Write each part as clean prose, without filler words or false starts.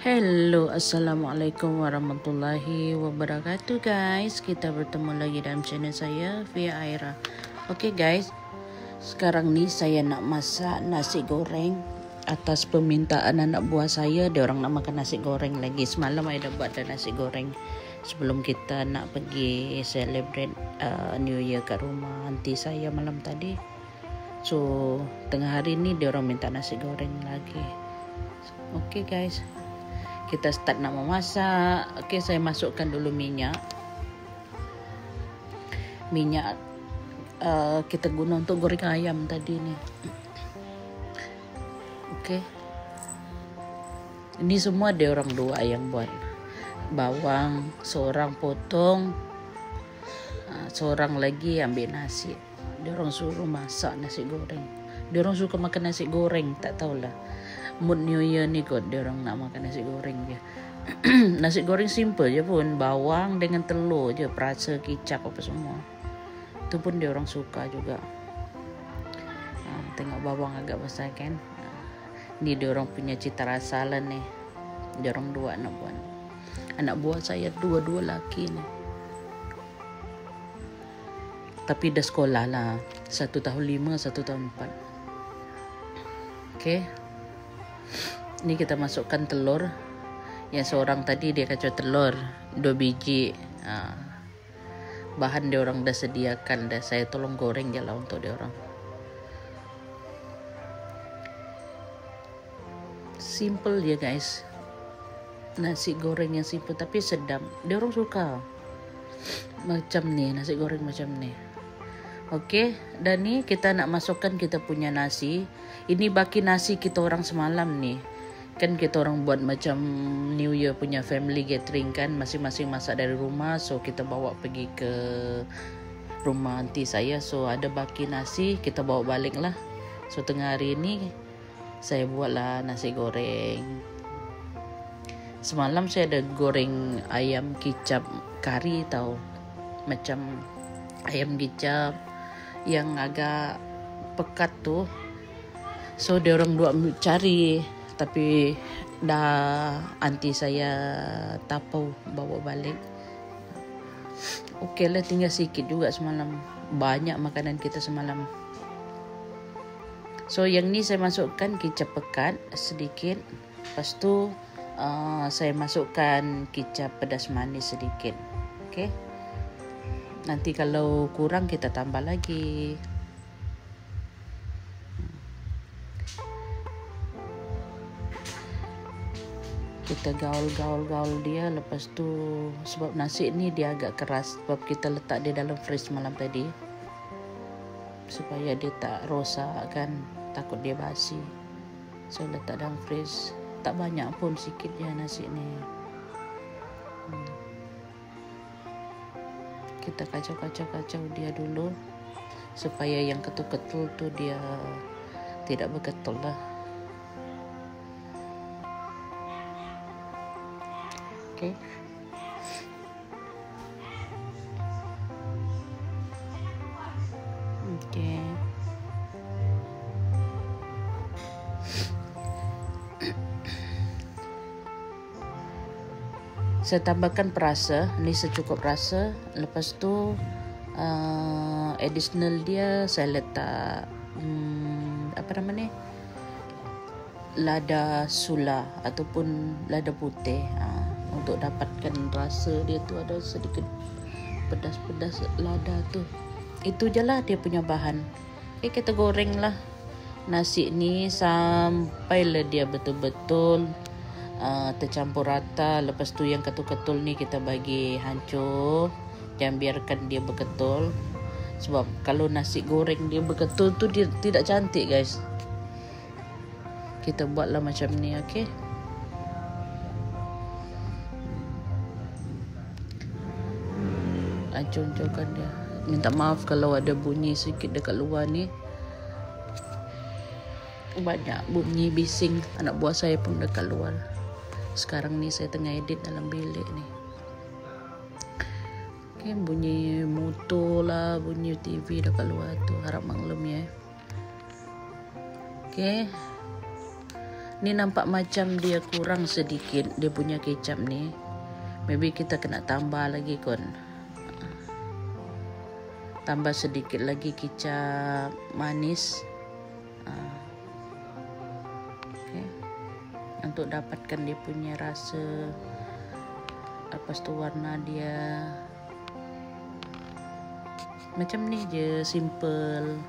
Hello, Assalamualaikum warahmatullahi wabarakatuh guys. Kita bertemu lagi dalam channel saya, Via Aira. Oke guys, sekarang ni saya nak masak nasi goreng atas permintaan anak buah saya. Dia orang nak makan nasi goreng lagi. Semalam saya dah buat nasi goreng sebelum kita nak pergi celebrate New Year kat rumah aunty saya malam tadi. So tengah hari ni dia orang minta nasi goreng lagi. Oke guys, kita start nak memasak. Oke, saya masukkan dulu minyak. Kita guna untuk goreng ayam tadi ni. Oke, ini semua dia orang dua yang buat. Bawang seorang potong, seorang lagi ambil nasi. Dia orang suruh masak nasi goreng. Dia orang suka makan nasi goreng, tak tahulah. Mood New Year ni kot dia orang nak makan nasi goreng je. Nasi goreng simple je pun, bawang dengan telur je, perasa, kicap apa semua. Itu pun dia orang suka juga. Tengok bawang agak besar kan. Ni dia orang punya cita rasa lah ni. Dia orang dua anak buah. Anak buah saya dua-dua laki ni. Tapi dah sekolah lah. 1 tahun 5, 1 tahun 4. Okay. Ni kita masukkan telur. Yang seorang tadi dia kacau telur 2 biji. Bahan dia orang dah sediakan dah. Saya tolong goreng je lah untuk dia orang. Simple je guys. Nasi goreng yang simple tapi sedap. Dia orang suka macam ni, nasi goreng macam ni. Okey, dan ni kita nak masukkan kita punya nasi. Ini baki nasi kita orang semalam ni. Kan kita orang buat macam New Year punya family gathering kan, masing-masing masak dari rumah. So kita bawa pergi ke rumah aunty saya. So ada baki nasi, kita bawa balik lah. So tengah hari ni saya buatlah nasi goreng. Semalam saya ada goreng ayam kicap kari tau. Macam ayam kicap yang agak pekat tu. So dia orang dua cari, tapi dah aunty saya tapau bawa balik. Okey lah, tinggal sikit juga semalam. Banyak makanan kita semalam. So yang ni saya masukkan kicap pekat sedikit. Lepas tu saya masukkan kicap pedas manis sedikit. Okey. Nanti kalau kurang kita tambah lagi. Kita gaul dia. Lepas tu sebab nasi ni dia agak keras, sebab kita letak dia dalam fridge malam tadi supaya dia tak rosak kan, takut dia basi. So letak dalam fridge. Tak banyak pun, sikit je nasi ni. Kita kacau dia dulu supaya yang ketul-ketul tu dia tidak berketul lah. Okay. Okay. Saya tambahkan perasa, ni secukup rasa. Lepas tu additional dia saya letak apa nama ni, lada sula ataupun lada putih, untuk dapatkan rasa dia tu ada sedikit pedas-pedas lada tu. Itu je lah dia punya bahan. Okay, kita goreng lah nasi ni sampailah dia betul-betul tercampur rata. Lepas tu yang ketul-ketul ni kita bagi hancur. Jangan biarkan dia berketul. Sebab kalau nasi goreng dia berketul tu dia tidak cantik guys. Kita buatlah macam ni, okey. Hancur-hancurkan dia. Minta maaf kalau ada bunyi sikit dekat luar ni. Banyak bunyi bising anak buah saya pun dekat luar. Sekarang ni saya tengah edit dalam bilik ni. Okay, bunyi motor lah, bunyi TV dekat luar tu. Harap maklum ya. Okay. Ni nampak macam dia kurang sedikit dia punya kecap ni. Maybe kita kena tambah lagi kon. Tambah sedikit lagi kecap manis. Okay. Untuk dapatkan dia punya rasa. Lepas tu warna dia macam ni je, simple.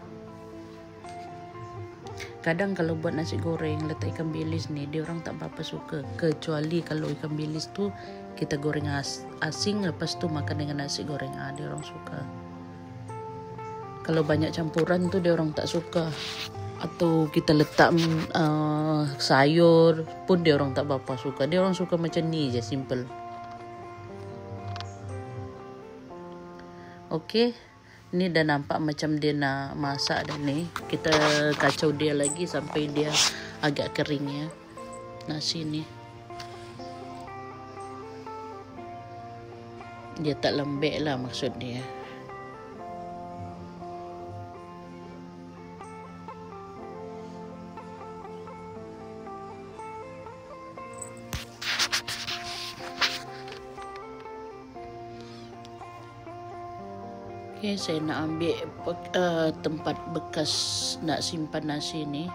Kadang kalau buat nasi goreng letak ikan bilis ni, dia orang tak apa-apa suka. Kecuali kalau ikan bilis tu kita goreng asing, lepas tu makan dengan nasi goreng, dia orang suka. Kalau banyak campuran tu dia orang tak suka. Atau kita letak sayur pun dia orang tak apa-apa suka. Dia orang suka macam ni je, simple. Okay. Ni dah nampak macam dia nak masak dah ni. Kita kacau dia lagi sampai dia agak kering ya. Nasi ni. Dia tak lembek lah maksud dia. Okay, saya nak ambil tempat bekas nak simpan nasi ni.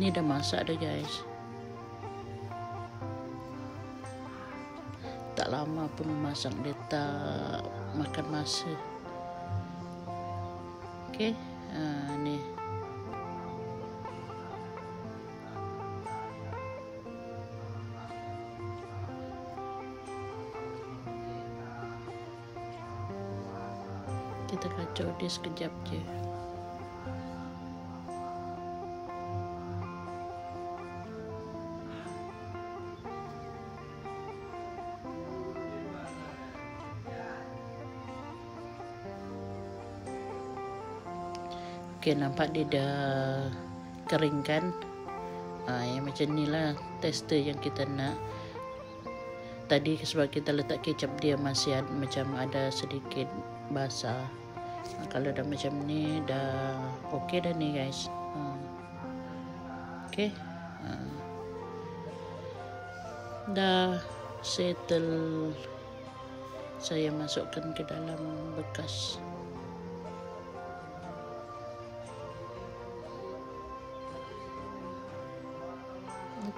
Ni dah masak dah guys. Tak lama pun masak, dia tak makan masa. Okay, ni. Kita kacau dia sekejap je. Okay, nampak dia dah kering kan. Yang macam ni lah tester yang kita nak. Tadi sebab kita letak kecap dia masih ada, macam ada sedikit basah. Kalau dah macam ni dah okey dah ni guys. Okey. Dah settle. Saya masukkan ke dalam bekas.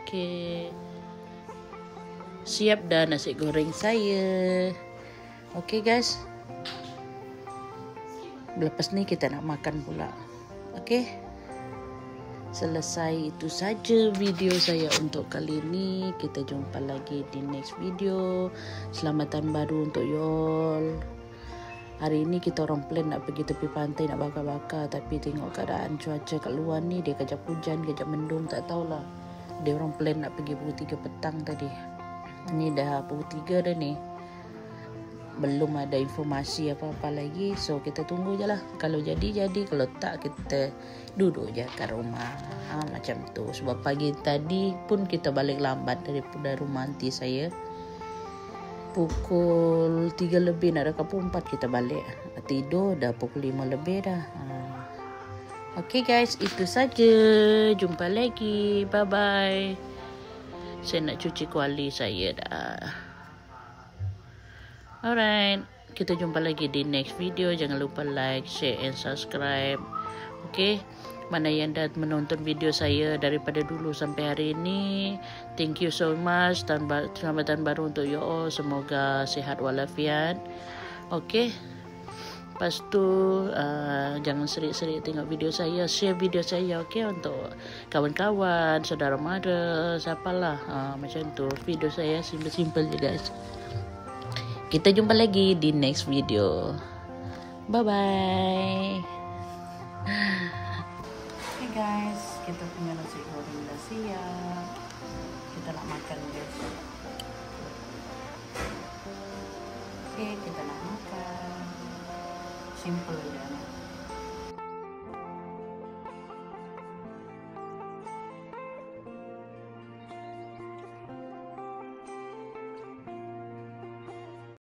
Okey. Siap dah nasi goreng saya. Okey guys. Lepas ni kita nak makan pula. Okey. Selesai itu saja video saya untuk kali ini. Kita jumpa lagi di next video. Selamat tahun baru untuk you all. Hari ini kita orang plan nak pergi tepi pantai nak bakar-bakar, tapi tengok keadaan cuaca kat luar ni, dia kejap hujan, kejap mendung, tak tahulah. Dia orang plan nak pergi pukul 3 petang tadi. Ini dah pukul 3 dah ni. Belum ada informasi apa-apa lagi. So kita tunggu je lah. Kalau jadi, kalau tak kita duduk je kat rumah. Macam tu. Sebab pagi tadi pun kita balik lambat daripada rumah aunty saya. Pukul 3 lebih nak dekat pukul 4 kita balik. Tidur dah pukul 5 lebih dah. Okay guys, itu saja. Jumpa lagi. Bye-bye. Saya nak cuci kuali saya dah. Alright, kita jumpa lagi di next video. Jangan lupa like, share and subscribe. Okay, mana yang dah menonton video saya daripada dulu sampai hari ini, thank you so much. Selamat tahun baru untuk you all. Semoga sihat walafiat. Okay, lepas tu jangan serik-serik tengok video saya. Share video saya, okay, untuk kawan-kawan, saudara mara, siapalah. Macam tu. Video saya simple-simple je guys. Kita jumpa lagi di next video. Bye-bye. Hey guys, kita punya nasi goreng dah siap. Kita nak makan guys. Okay, kita nak makan. Simple je.